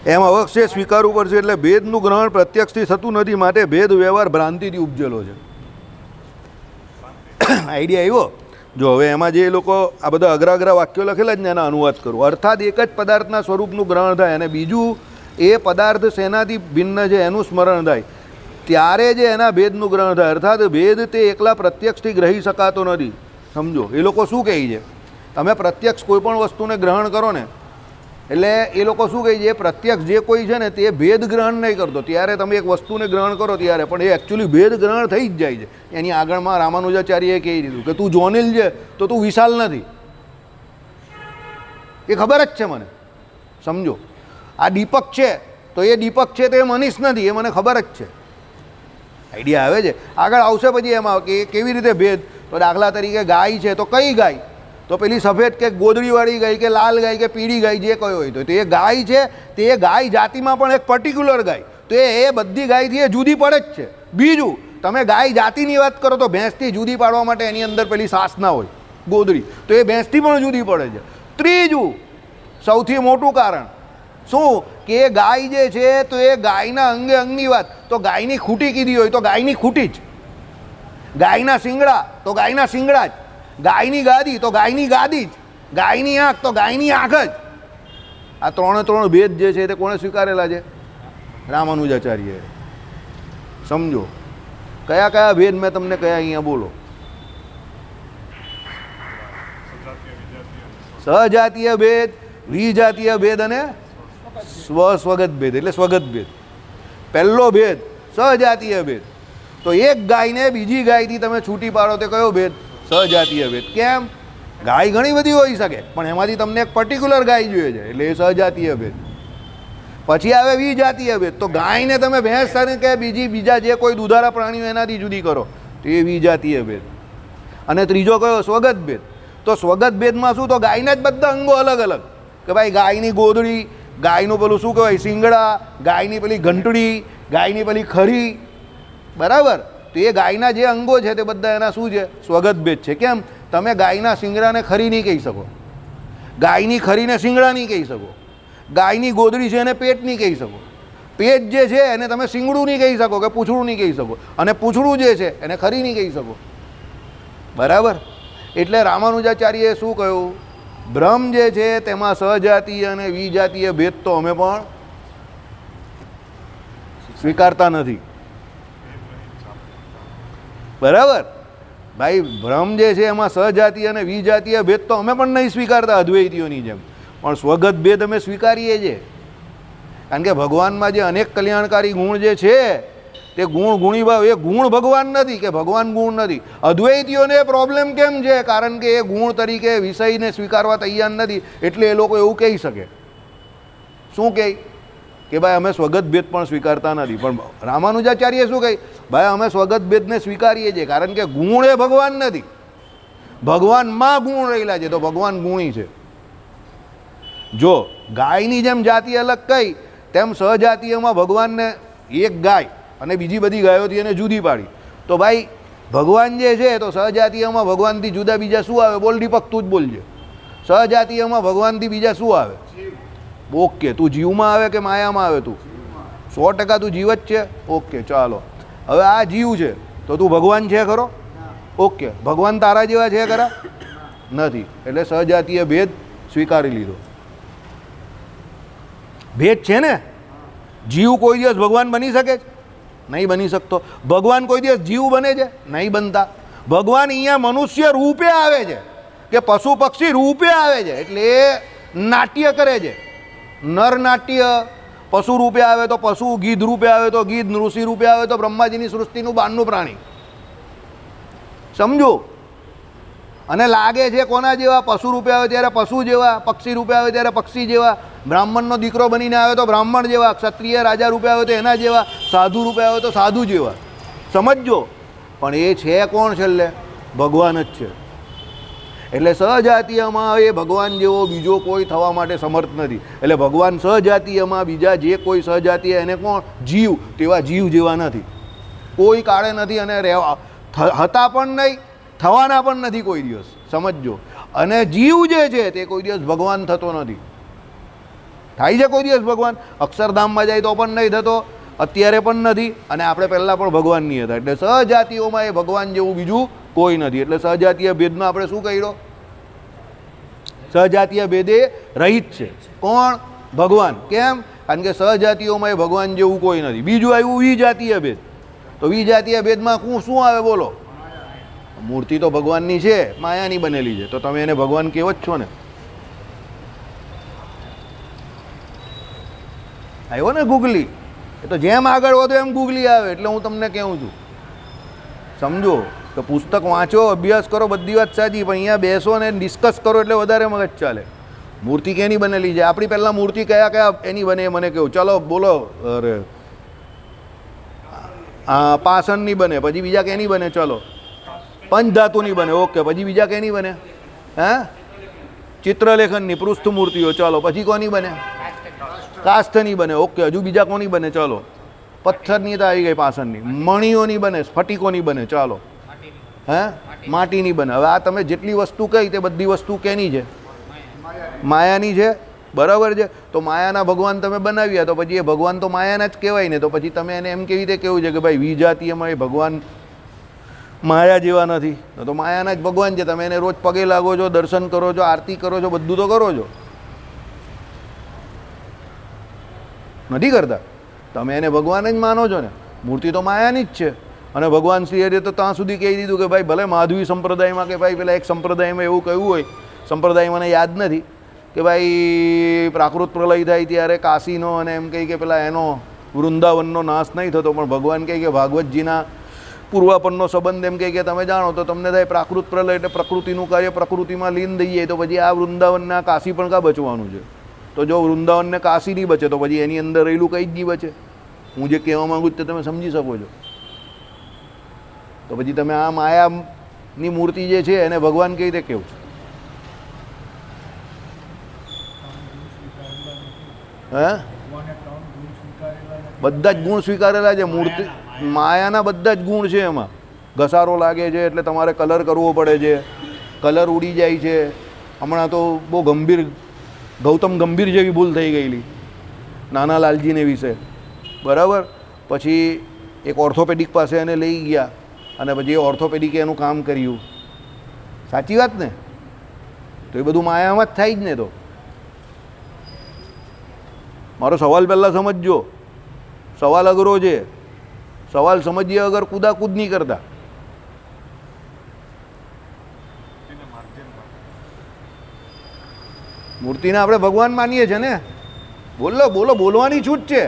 એમ અવશ્ય સ્વીકારવું પડશે. એટલે ભેદનું ગ્રહણ પ્રત્યક્ષથી થતું નથી, માટે ભેદ વ્યવહાર ભ્રાંતિથી ઉપજેલો છે. આઈડિયા આવ્યો? જો હવે એમાં જે લોકો આ બધા અઘરા અઘરા વાક્યો લખેલા જ ને એના અનુવાદ કરું. અર્થાત એક જ પદાર્થના સ્વરૂપનું ગ્રહણ થાય અને બીજું એ પદાર્થ શેનાથી ભિન્ન છે એનું સ્મરણ થાય, ત્યારે જ એના ભેદનું ગ્રહણ થાય. અર્થાત ભેદ તે એકલા પ્રત્યક્ષથી ગ્રહી શકાતો નથી. સમજો? એ લોકો શું કહે છે? તમે પ્રત્યક્ષ કોઈ પણ વસ્તુને ગ્રહણ કરો ને, એટલે એ લોકો શું કહે છે? એ પ્રત્યક્ષ જે કોઈ છે ને તે ભેદ ગ્રહણ નહીં કરતો. ત્યારે તમે એક વસ્તુને ગ્રહણ કરો ત્યારે પણ એ એકચ્યુઅલી ભેદ ગ્રહણ થઈ જ જાય છે. એની આગળમાં રામાનુજાચાર્યએ કહી દીધું કે તું જોનિલ છે તો તું વિશાલ નથી. એ ખબર જ છે મને. સમજો? આ દીપક છે તો એ દીપક છે તો એ મનીષ નથી, એ મને ખબર જ છે. આઈડિયા આવે છે? આગળ આવશે પછી એમાં કે કેવી રીતે ભેદ. તો દાખલા તરીકે ગાય છે તો કઈ ગાય? તો પેલી સફેદ કે ગોદડીવાળી ગાય કે લાલ ગાય કે પીળી ગાય જે કયો હોય તો એ ગાય છે. તે ગાય જાતિમાં પણ એક પર્ટિક્યુલર ગાય, તો એ બધી ગાયથી એ જુદી પડે જ છે. બીજું, તમે ગાય જાતિની વાત કરો તો ભેંસથી જુદી પાડવા માટે એની અંદર પેલી સાસ ના હોય, ગોદડી, તો એ ભેંસથી પણ જુદી પડે છે. ત્રીજું સૌથી મોટું કારણ શું? કે ગાય જે છે તો એ ગાયના અંગે અંગની વાત, તો ગાયની ખૂટી કીધી હોય તો ગાયની ખૂટી જ, ગાયના શિંગડા તો ગાયના શિંગડા જ, ગાયની ગાદી તો ગાયની ગાદી જ, ગાયની આંખ તો ગાયની આંખ જ. આ ત્રણ ભેદ જે છે તે કોણે સ્વીકારેલા છે? રામાનુજાચાર્યએ. સમજો? કયા કયા ભેદ મેં તમને કયા અહીંયા બોલો? સહજાતીય ભેદ, વિજાતીય ભેદ અને સ્વસ્વગત ભેદ, એટલે સ્વગત ભેદ. પહેલો ભેદ સહજાતીય ભેદ. તો એક ગાયને બીજી ગાયથી તમે છૂટી પાડો તે કયો ભેદ? સહજાતીય ભેદ. કેમ? ગાય ઘણી બધી હોઈ શકે પણ એમાંથી તમને એક પર્ટિક્યુલર ગાય જોઈએ છે, એટલે એ સહજાતીય ભેદ. પછી આવે વિજાતીય ભેદ. તો ગાયને તમે ભેંસ તરીકે બીજા જે કોઈ દુધાળા પ્રાણીઓ એનાથી જુદી કરો તો એ વિજાતીય ભેદ. અને ત્રીજો કયો? સ્વગત ભેદ. તો સ્વગત ભેદમાં શું? તો ગાયના જ બધા અંગો અલગ અલગ, કે ભાઈ ગાયની ગોદડી, ગાયનું પેલું શું કહેવાય શિંગડા, ગાયની પેલી ઘંટડી, ગાયની પેલી ખરી. બરાબર? તો એ ગાયના જે અંગો છે તે બધા એના શું છે? સ્વગત ભેદ છે. કેમ? તમે ગાયના શિંગડાને ખરી નહીં કહી શકો, ગાયની ખરીને શિંગડા નહીં કહી શકો, ગાયની ગોદડી છે એને પેટ નહીં કહી શકો, પેટ જે છે એને તમે શિંગડું નહીં કહી શકો કે પૂંછડું નહીં કહી શકો, અને પૂંછડું જે છે એને ખરી નહીં કહી શકો. બરાબર? એટલે રામાનુજાચાર્યએ શું કહ્યું? બ્રહ્મ જે છે તેમાં સહજાતીય અને વિજાતીય ભેદ તો અમે પણ સ્વીકારતા નથી. બરાબર ભાઈ? બ્રહ્મ જે છે એમાં સહજાતીય અને વિજાતીય ભેદ તો અમે પણ નહીં સ્વીકારતા અદ્વૈતીઓની જેમ, પણ સ્વગત ભેદ અમે સ્વીકારીએ છીએ. કારણ કે ભગવાનમાં જે અનેક કલ્યાણકારી ગુણ જે છે તે ગુણ ગુણીભાવ, એ ગુણ ભગવાન નથી કે ભગવાન ગુણ નથી. અદ્વૈતીઓને પ્રોબ્લેમ કેમ છે? કારણ કે એ ગુણ તરીકે વિષયને સ્વીકારવા તૈયાર નથી, એટલે એ લોકો એવું કહી શકે. શું કહે? કે ભાઈ અમે સ્વગત ભેદ પણ સ્વીકારતા નથી. પણ રામાનુજાચાર્ય શું કહે? ભાઈ અમે સ્વગત ભેદને સ્વીકારીએ છીએ, કારણ કે ગુણ એ ભગવાન નથી, ભગવાનમાં ગુણ રહેલા છે, તો ભગવાન ગુણી છે. જો ગાયની જેમ જાતિ અલગ કહી, તેમ સહજાતીયમાં ભગવાનને એક ગાય અને બીજી બધી ગાયોથી એને જુદી પાડી. તો ભાઈ ભગવાન જે છે તો સહજાતીયમાં ભગવાનથી જુદા બીજા શું આવે? બોલ દીપક, તું જ બોલજે. સહજાતીયમાં ભગવાનથી બીજા શું આવે? ઓકે, તું જીવમાં આવે કે માયામાં આવે? તું 100% તું જીવ જ છે. ઓકે ચાલો, હવે આ જીવ છે તો તું ભગવાન છે ખરો? ઓકે, ભગવાન તારા જેવા છે ખરા? નથી. એટલે સહજાતીય ભેદ સ્વીકારી લીધો. ભેદ છે ને. જીવ કોઈ દિવસ ભગવાન બની શકે છે? નહીં બની શકતો. ભગવાન કોઈ દિવસ જીવ બને છે? નહીં બનતા. ભગવાન અહીંયા મનુષ્ય રૂપે આવે છે કે પશુ પક્ષી રૂપે આવે છે, એટલે એ નાટ્ય કરે છે. નર નાટ્ય. પશુ રૂપે આવે તો પશુ, ગીધ રૂપે આવે તો ગીધ, ઋષિ રૂપે આવે તો બ્રહ્માજીની સૃષ્ટિનું બહારનું પ્રાણી. સમજો? અને લાગે છે કોના જેવા? પશુ રૂપે આવે ત્યારે પશુ જેવા, પક્ષી રૂપે આવે ત્યારે પક્ષી જેવા, બ્રાહ્મણનો દીકરો બનીને આવે તો બ્રાહ્મણ જેવા, ક્ષત્રિય રાજા રૂપે આવે તો એના જેવા, સાધુ રૂપે આવે તો સાધુ જેવા. સમજો? પણ એ છે કોણ? છેલ્લે ભગવાન જ છે. એટલે સહજાતીયમાં એ ભગવાન જેવો બીજો કોઈ થવા માટે સમર્થ નથી. એટલે ભગવાન સહજાતીયમાં બીજા જે કોઈ સહજાતીય એને કોણ? જીવ. તેવા જીવ જેવા નથી, કોઈ કાળે નથી, અને રહેવા હતા પણ નહીં, થવાના પણ નથી કોઈ દિવસ. સમજજો? અને જીવ જે છે તે કોઈ દિવસ ભગવાન થતો નથી. થાય છે કોઈ દિવસ ભગવાન? અક્ષરધામમાં જાય તો પણ નહીં થતો, અત્યારે પણ નથી, અને આપણે પહેલાં પણ ભગવાન નહીં હતા. એટલે સહજાતીઓમાં એ ભગવાન જેવું બીજું કોઈ નથી. એટલે સહજાતીય ભેદમાં આપણે શું કહ્યું? સહજાતીય ભેદે રહિત છે. કોણ? ભગવાન. કેમ? કારણ કે સહજાતીઓમાં એ ભગવાન જેવું કોઈ નથી. બીજું આવ્યું વિજાતીય ભેદ. તો વિજાતીય ભેદમાં શું આવે? બોલો. મૂર્તિ તો ભગવાનની છે, માયાની બનેલી છે, તો તમે એને ભગવાન કહેવો જ છો ને. આવ્યો ને ગૂગલી? એ તો જેમ આગળ વધો એમ ગૂગલી આવે. એટલે હું તમને કહું છું, સમજો કે પુસ્તક વાંચો, અભ્યાસ કરો, બધી વાત સાચી, પણ અહીંયા બેસો ને ડિસ્કસ કરો એટલે વધારે મગજ ચાલે. મૂર્તિ કેની બનેલી છે? આપણી પહેલાં મૂર્તિ કયા કયા એની બને એ મને કહું. ચલો બોલો. અરે પાષાણની બને, પછી બીજા કેની બને? ચલો, પંચધાતુની બને. ઓકે, પછી બીજા કેની બને? હે? ચિત્રલેખનની, પૃષ્ઠ મૂર્તિઓ. ચલો, પછી કોની બને? કાસ્થની બને. ઓકે, હજુ બીજા કોની બને? ચલો, પથ્થરની તો આવી ગઈ, પાષાણની. મણીઓની બને, સ્ફટિકોની બને. ચાલો, હે? માટીની બને. હવે આ તમે જેટલી વસ્તુ કહી તે બધી વસ્તુ કેની છે? માયાની છે. બરાબર છે? તો માયાના ભગવાન તમે બનાવ્યા, તો પછી એ ભગવાન તો માયાના જ કહેવાય ને. તો પછી તમે એને એમ કેવી રીતે કહેવું છે કે ભાઈ વિજાતીયમાં એ ભગવાન માયા જેવા નથી? તો માયાના જ ભગવાન છે. તમે એને રોજ પગે લાગો છો, દર્શન કરો છો, આરતી કરો છો, બધું તો કરો છો, નથી કરતા? તમે એને ભગવાન જ માનો છો ને. મૂર્તિ તો માયાની જ છે. અને ભગવાન શ્રી હરિએ તો ત્યાં સુધી કહી દીધું કે ભાઈ ભલે માધવી સંપ્રદાયમાં કે ભાઈ પેલા એક સંપ્રદાયમાં એવું કહ્યું હોય, સંપ્રદાય મને યાદ નથી, કે ભાઈ પ્રાકૃત પ્રલય થાય ત્યારે કાશીનો અને એમ કહી કે પેલા એનો વૃંદાવનનો નાશ નહીં થતો, પણ ભગવાન કહે કે ભાગવતજીના પૂર્વાપરનો સંબંધ એમ કહે કે તમે જાણો તો તમને થાય પ્રાકૃત પ્રલય એટલે પ્રકૃતિનું કાર્ય પ્રકૃતિમાં લીન દઈએ, તો પછી આ વૃંદાવનના કાશી પણ કાં બચવાનું છે? તો જો વૃંદાવનને કાશી નહીં બચે તો પછી એની અંદર રહેલું કંઈ જ નહીં બચે. હું જે કહેવા માગું તે તમે સમજી શકો છો. તો પછી તમે આ માયાની મૂર્તિ જે છે એને ભગવાન કઈ રીતે કેવું? હે? બધા જ ગુણ સ્વીકારેલા છે. મૂર્તિ માયાના બધા જ ગુણ છે. એમાં ઘસારો લાગે છે એટલે તમારે કલર કરવો પડે છે, કલર ઉડી જાય છે, હમણાં તો બહુ ગંભીર ગૌતમ ગંભીર જેવી ભૂલ થઈ ગયેલી નાના લાલજીને વિશે, બરાબર. પછી એક ઓર્થોપેડિક પાસે એને લઈ ગયા અને પછી એ ઓર્થોપેડિકે એનું કામ કર્યું. સાચી વાત ને? તો એ બધું માયામાં જ થાય જ ને. તો મારો સવાલ પહેલાં સમજજો, સવાલ અઘરો છે, સવાલ સમજીએ અગર કૂદાકૂદ નહીં કરતા. મૂર્તિને આપણે ભગવાન માનીએ છીએ ને. બોલો બોલો, બોલવાની છૂટ છે.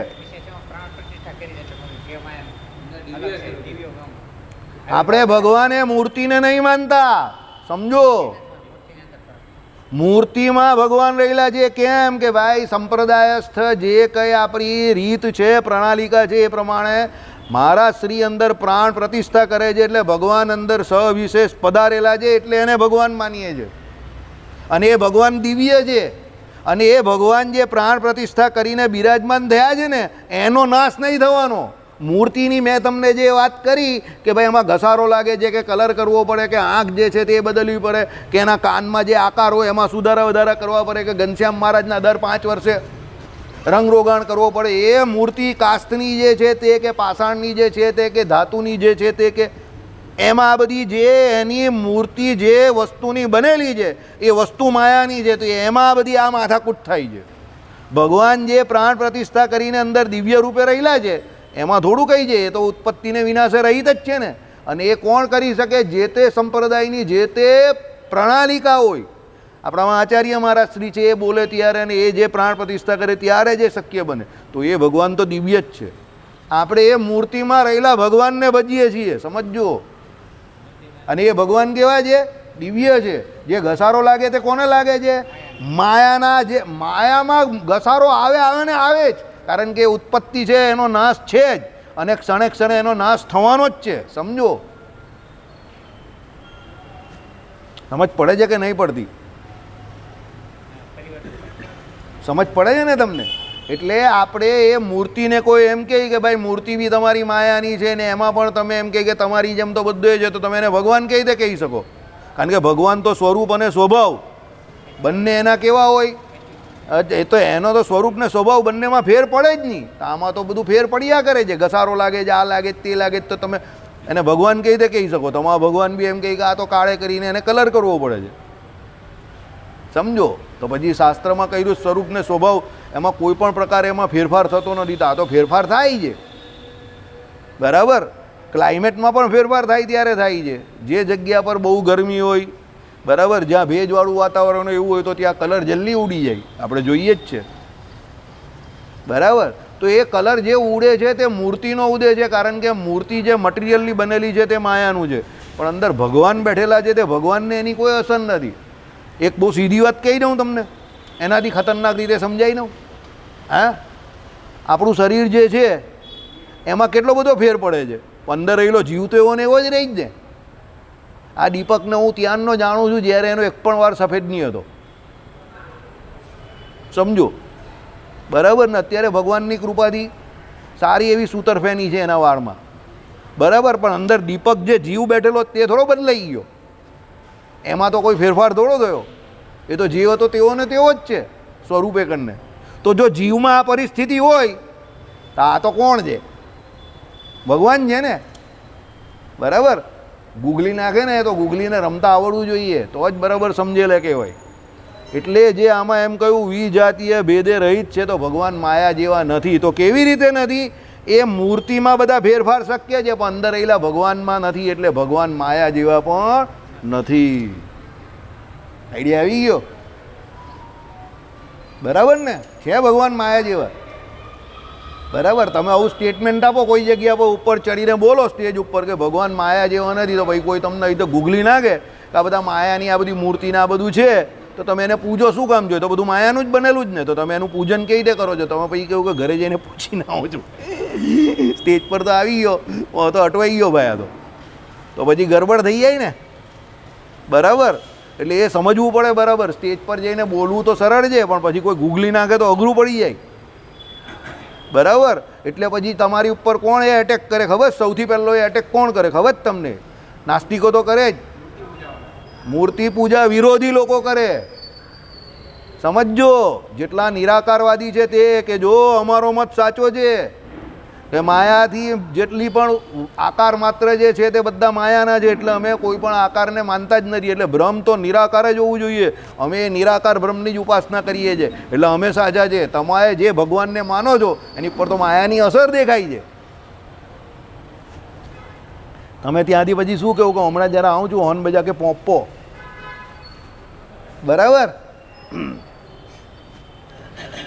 આપણે ભગવાને મૂર્તિને નહીં માનતા, સમજો. મૂર્તિમાં ભગવાન રહેલા છે. કેમ કે ભાઈ સંપ્રદાયસ્થ જે કંઈ આપણી રીત છે, પ્રણાલિકા છે, એ પ્રમાણે મારા શ્રી અંદર પ્રાણ પ્રતિષ્ઠા કરે છે, એટલે ભગવાન અંદર સવિશેષ પધારેલા છે, એટલે એને ભગવાન માનીએ છીએ. અને એ ભગવાન દિવ્ય છે, અને એ ભગવાન જે પ્રાણ પ્રતિષ્ઠા કરીને બિરાજમાન થયા છે ને, એનો નાશ નહીં થવાનો. મૂર્તિની મેં તમને જે વાત કરી કે ભાઈ એમાં ઘસારો લાગે છે, કે કલર કરવો પડે, કે આંખ જે છે તે બદલવી પડે, કે એના કાનમાં જે આકાર હોય એમાં સુધારા વધારા કરવા પડે, કે ઘનશ્યામ મહારાજના દર 5 વર્ષે રંગરોગાણ કરવો પડે, એ મૂર્તિ કાસ્તની જે છે તે, કે પાષાણની જે છે તે, કે ધાતુની જે છે તે, કે એમાં આ બધી જે એની મૂર્તિ જે વસ્તુની બનેલી છે એ વસ્તુ માયાની છે. તો એમાં બધી આ માથાકૂટ થાય છે. ભગવાન જે પ્રાણ પ્રતિષ્ઠા કરીને અંદર દિવ્ય રૂપે રહેલા છે એમાં થોડું કહી છે, એ તો ઉત્પત્તિને વિનાશે રહિત જ છે ને. અને એ કોણ કરી શકે? જે તે સંપ્રદાયની જે તે પ્રણાલિકા હોય. આપણામાં આચાર્ય મહારાજ શ્રી છે, એ બોલે ત્યારે અને એ જે પ્રાણ પ્રતિષ્ઠા કરે ત્યારે જે શક્ય બને. તો એ ભગવાન તો દિવ્ય જ છે. આપણે એ મૂર્તિમાં રહેલા ભગવાનને ભજીએ છીએ, સમજો. અને એ ભગવાન કેવા છે? દિવ્ય છે. જે ઘસારો લાગે તે કોને લાગે છે? માયાના. જે માયામાં ઘસારો આવે ને આવે જ, કારણ કે ઉત્પત્તિ છે એનો નાશ છે જ, અને ક્ષણે ક્ષણે એનો નાશ થવાનો જ છે, સમજો. સમજ પડે છે કે નહીં પડતી? સમજ પડે છે ને તમને? એટલે આપણે એ મૂર્તિને કોઈ એમ કહે કે ભાઈ મૂર્તિ બી તમારી માયાની છે ને એમાં પણ તમે એમ કહે કે તમારી જેમ તો બધું છે, તો તમે એને ભગવાન કઈ રીતે કહી શકો? કારણ કે ભગવાન તો સ્વરૂપ અને સ્વભાવ બંને એના કેવા હોય? એ તો એનો તો સ્વરૂપ ને સ્વભાવ બંનેમાં ફેર પડે જ નહીં. આમાં તો બધું ફેર પડ્યા કરે છે. ઘસારો લાગે છે, આ લાગે તે લાગે, તો તમે એને ભગવાન કઈ રીતે કહી શકો? તમારા ભગવાન બી એમ કહે કે આ તો કાળે કરીને એને કલર કરવો પડે છે, સમજો. તો પછી શાસ્ત્રમાં કહ્યું સ્વરૂપ ને સ્વભાવ, એમાં કોઈ પણ પ્રકારે એમાં ફેરફાર થતો નથી. આ તો ફેરફાર થાય છે, બરાબર. ક્લાઇમેટમાં પણ ફેરફાર થાય ત્યારે થાય છે. જે જગ્યા પર બહુ ગરમી હોય, બરાબર, જ્યાં ભેજવાળું વાતાવરણ એવું હોય તો ત્યાં કલર જલ્દી ઉડી જાય, આપણે જોઈએ જ છે, બરાબર. તો એ કલર જે ઉડે છે તે મૂર્તિનો ઉડે છે, કારણ કે મૂર્તિ જે મટીરિયલની બનેલી છે તે માયાનું છે. પણ અંદર ભગવાન બેઠેલા છે તે ભગવાનને એની કોઈ અસર નથી. એક બહુ સીધી વાત કહી દઉં તમને, એનાથી ખતરનાક રીતે સમજાઈ દઉં. હા, આપણું શરીર જે છે એમાં કેટલો બધો ફેર પડે છે. અંદર રહેલો જીવ તો એવો ને એવો જ રહી જ ને. આ દીપકને હું ત્યાંનો જાણું છું જ્યારે એનો એક પણ વાર સફેદ નહીં હતો, સમજો, બરાબર ને. અત્યારે ભગવાનની કૃપાથી સારી એવી સૂતરફેની છે એના વાળમાં, બરાબર. પણ અંદર દીપક જે જીવ બેઠેલો તે થોડો બદલાઈ ગયો, એમાં તો કોઈ ફેરફાર થોડો થયો. એ તો જીવ હતો તેવો ને તેવો જ છે સ્વરૂપે કરીને. તો જો જીવમાં આ પરિસ્થિતિ હોય તો આ તો કોણ છે? ભગવાન છે ને, બરાબર. ગૂગલી નાખે ને તો ગૂગલીને રમતા આવડવું જોઈએ, તો જ બરાબર સમજેલે કહેવાય. એટલે જે આમાં એમ કહ્યું વિજાતીય ભેદે રહિત છે, તો ભગવાન માયા જેવા નથી. તો કેવી રીતે નથી? એ મૂર્તિમાં બધા ફેરફાર શક્ય છે, પણ અંદર રહેલા ભગવાનમાં નથી. એટલે ભગવાન માયા જેવા પણ નથી. આઈડિયા આવી ગયો? બરાબર ને? છે ભગવાન માયા જેવા, બરાબર. તમે આવું સ્ટેટમેન્ટ આપો કોઈ જગ્યા પર ઉપર ચડીને બોલો સ્ટેજ ઉપર કે ભગવાન માયા જેવા નથી, તો ભાઈ કોઈ તમને અહીં તો ગૂગલી નાખે કે આ બધા માયાની આ બધી મૂર્તિને આ બધું છે, તો તમે એને પૂજો શું કામ જોઈએ? તો બધું માયાનું જ બનેલું જ ને, તો તમે એનું પૂજન કેવી રીતે કરો છો? તમે પછી કહ્યું કે ઘરે જઈને પૂછીને આવો છો. સ્ટેજ પર તો આવી ગયો, તો અટવાઈ ગયો ભાઈ. આ તો પછી ગરબડ થઈ જાય ને, બરાબર. એટલે એ સમજવું પડે, બરાબર. સ્ટેજ પર જઈને બોલવું તો સરળ છે, પણ પછી કોઈ ગૂગલી નાખે તો અઘરું પડી જાય, બરાબર. એટલે પછી તમારી ઉપર કોણ એ એટેક કરે ખબર? સૌથી પહેલો એ એટેક કોણ કરે ખબર તમને? નાસ્તિકો તો કરે જ. મૂર્તિ પૂજા વિરોધી લોકો કરે. સમજો જેટલા નિરાકારવાદી છે તે કે જો અમારો મત સાચો છે કે માયાથી જેટલી પણ આકાર માત્ર જે છે તે બધા માયાના છે, એટલે અમે કોઈ પણ આકારને માનતા જ નથી, એટલે બ્રહ્મ તો નિરાકાર જ હોવું જોઈએ, અમે એ નિરાકાર બ્રહ્મની જ ઉપાસના કરીએ છીએ, એટલે અમે સાચા છે. તમારે જે ભગવાનને માનો છો એની પર તો માયાની અસર દેખાય છે. તમે ત્યાંથી પછી શું કહું કે હમણાં જ્યારે આવું છું હોર્ન બજા કે પોપો, બરાબર,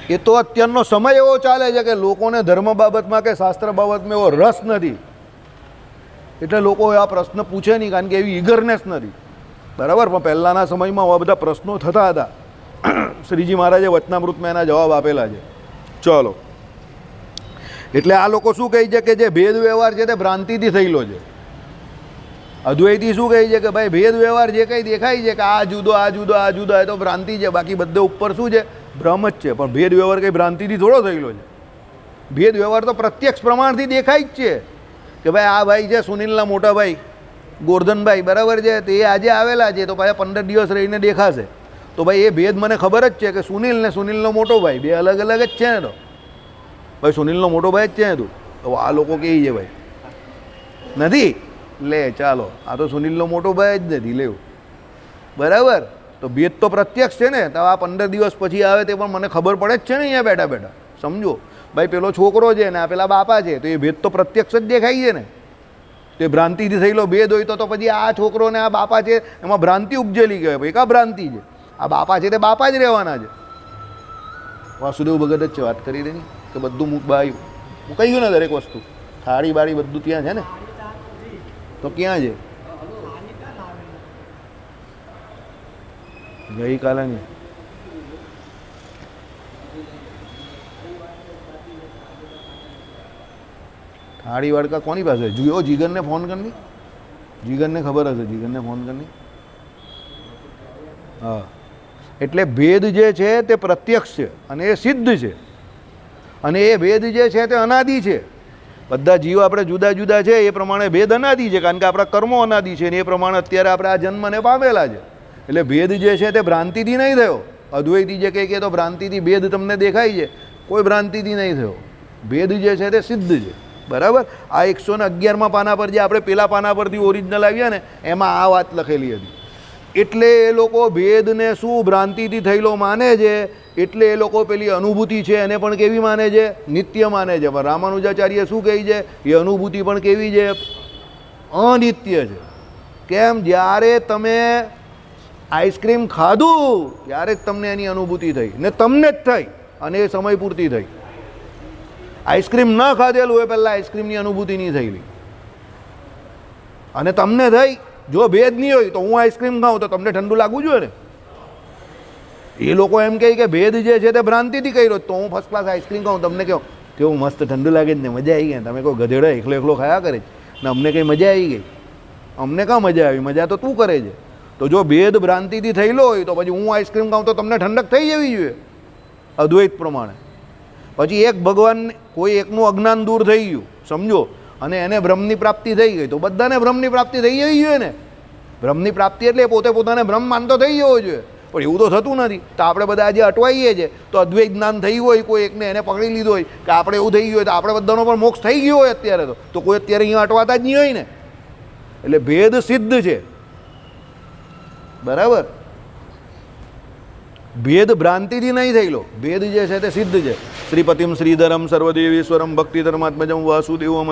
એ તો અત્યારનો સમય એવો ચાલે છે કે લોકોને ધર્મ બાબતમાં કે શાસ્ત્ર બાબતમાં એવો રસ નથી, એટલે લોકો આ પ્રશ્ન પૂછે નહીં, કારણ કે એવી ઈગરનેસ નથી, બરાબર. પણ પહેલાંના સમયમાં આવા બધા પ્રશ્નો થતા હતા. શ્રીજી મહારાજે વચનામૃતમાં એના જવાબ આપેલા છે. ચલો, એટલે આ લોકો શું કહે છે કે જે ભેદ વ્યવહાર છે તે ભ્રાંતિથી થયેલો છે. અદ્વૈતી શું કહે છે કે ભાઈ ભેદ વ્યવહાર જે કંઈ દેખાય છે કે આ જુદો આ જુદો આ જુદો એ તો ભ્રાંતિ છે, બાકી બધે ઉપર શું છે? ભ્રમ જ છે. પણ ભેદ વ્યવહાર કંઈ ભ્રાંતિથી થોડો થયેલો છે. ભેદ વ્યવહાર તો પ્રત્યક્ષ પ્રમાણથી દેખાય જ છે કે ભાઈ આ ભાઈ છે સુનિલના મોટા ભાઈ ગોરધનભાઈ, બરાબર છે, તે આજે આવેલા છે તો પાછા 15 દિવસ રહીને દેખાશે, તો ભાઈ એ ભેદ મને ખબર જ છે કે સુનિલ ને સુનિલનો મોટો ભાઈ બે અલગ અલગ જ છે ને, તો ભાઈ સુનિલનો મોટો ભાઈ જ છે ને તું, તો આ લોકો કહે છે ભાઈ નથી, લે ચાલો આ તો સુનિલનો મોટો ભાઈ જ નથી લેવું, બરાબર. તો ભેદ તો પ્રત્યક્ષ છે ને, તો આ 15 દિવસ પછી આવે તે પણ મને ખબર પડે જ છે ને અહીંયા બેઠા બેઠા. સમજો ભાઈ પેલો છોકરો છે ને આ પેલા બાપા છે, તો એ ભેદ તો પ્રત્યક્ષ જ દેખાય છે ને. તે ભ્રાંતિથી થયેલો ભેદ હોય તો પછી આ છોકરો ને આ બાપા છે એમાં ભ્રાંતિ ઉપજેલી કહેવાય. ભાઈ કા ભ્રાંતિ છે? આ બાપા છે તે બાપા જ રહેવાના છે. વાસુદેવ ભગત જ છે વાત કરી દેની કે બધું ભાઈ મૂકાઈ ગયું ને, દરેક વસ્તુ થાળી બાળી બધું ત્યાં છે ને, તો ક્યાં છે? ગઈકાલે નહીં, થાળી વાડકા કોની પાસે? જુઓ જીગરને ફોન કરની, જીગરને ખબર હશે, જીગરને ફોન કરની. હા, એટલે ભેદ જે છે તે પ્રત્યક્ષ છે અને એ સિદ્ધ છે, અને એ ભેદ જે છે તે અનાદિ છે. બધા જીવ આપણે જુદા જુદા છે એ પ્રમાણે ભેદ અનાદિ છે, કારણ કે આપણા કર્મો અનાદિ છે, ને એ પ્રમાણે અત્યારે આપણે આ જન્મને પામેલા છે. એટલે ભેદ જે છે તે ભ્રાંતિથી નહીં થયો. અદ્વૈતી જે કહે કે તો ભ્રાંતિથી ભેદ તમને દેખાય છે, કોઈ ભ્રાંતિથી નહીં થયો. ભેદ જે છે તે સિદ્ધ છે, બરાબર. આ 111મા પાના પર જે આપણે પેલા પાના પરથી ઓરિજિનલ આવ્યા ને એમાં આ વાત લખેલી હતી. એટલે એ લોકો ભેદને શું ભ્રાંતિથી થયેલો માને છે, એટલે એ લોકો પેલી અનુભૂતિ છે એને પણ કેવી માને છે? નિત્ય માને છે. પણ રામાનુજાચાર્ય શું કહે છે? એ અનુભૂતિ પણ કેવી છે? અનિત્ય છે. કેમ? જ્યારે તમે આઈસ્ક્રીમ ખાધું ત્યારે જ તમને એની અનુભૂતિ થઈ, ને તમને જ થઈ, અને એ સમય પૂરતી થઈ. આઈસ્ક્રીમ ન ખાધેલું એ પહેલાં આઈસ્ક્રીમની અનુભૂતિ નહીં થયેલી, અને તમને થઈ. જો ભેદ નહીં હોય તો હું આઈસ્ક્રીમ ખાઉં તો તમને ઠંડુ લાગવું જોઈએ ને. એ લોકો એમ કહે કે ભેદ જે છે તે ભ્રાંતિથી કર્યો, તો હું ફર્સ્ટ ક્લાસ આઈસ્ક્રીમ ખાઉં, તમને કહો કેવું મસ્ત ઠંડુ લાગે જ ને, મજા આવી ગઈ. તમે કહો ગધેડો એકલો એકલો ખાયા કરે ને અમને કંઈ મજા આવી ગઈ. અમને કાં મજા આવી? મજા તો તું કરે છે. તો જો ભેદ ભ્રાંતિથી થયેલો હોય તો પછી હું આઈસ્ક્રીમ ખાઉં તો તમને ઠંડક થઈ જવી જોઈએ અદ્વૈત પ્રમાણે. પછી એક ભગવાન કોઈ એકનું અજ્ઞાન દૂર થઈ ગયું, સમજો, અને એને બ્રહ્મની પ્રાપ્તિ થઈ ગઈ, તો બધાને બ્રહ્મની પ્રાપ્તિ થઈ જવી જોઈએ ને. બ્રહ્મની પ્રાપ્તિ એટલે પોતે પોતાને બ્રહ્મ માનતો થઈ જવો જોઈએ. પણ એવું તો થતું નથી. તો આપણે બધા આજે અટવાઈએ છીએ, તો અદ્વૈત જ્ઞાન થઈ હોય કોઈ એકને, એને પકડી લીધો હોય કે આપણે એવું થઈ ગયું હોય તો આપણે બધાનો પણ મોક્ષ થઈ ગયો હોય અત્યારે, તો કોઈ અત્યારે અહીંયા અટવાતા જ નહીં હોય ને. એટલે ભેદ સિદ્ધ છે, બરાબર. ભેદ ભ્રાંતિથી નહીં થયેલો, ભેદ જે છે તે સિદ્ધ છે. શ્રીપતિમ શ્રીધરમ સર્વદેવેશ્વરમ ભક્તિ ધર્માત્મજમ વાસુદેવમ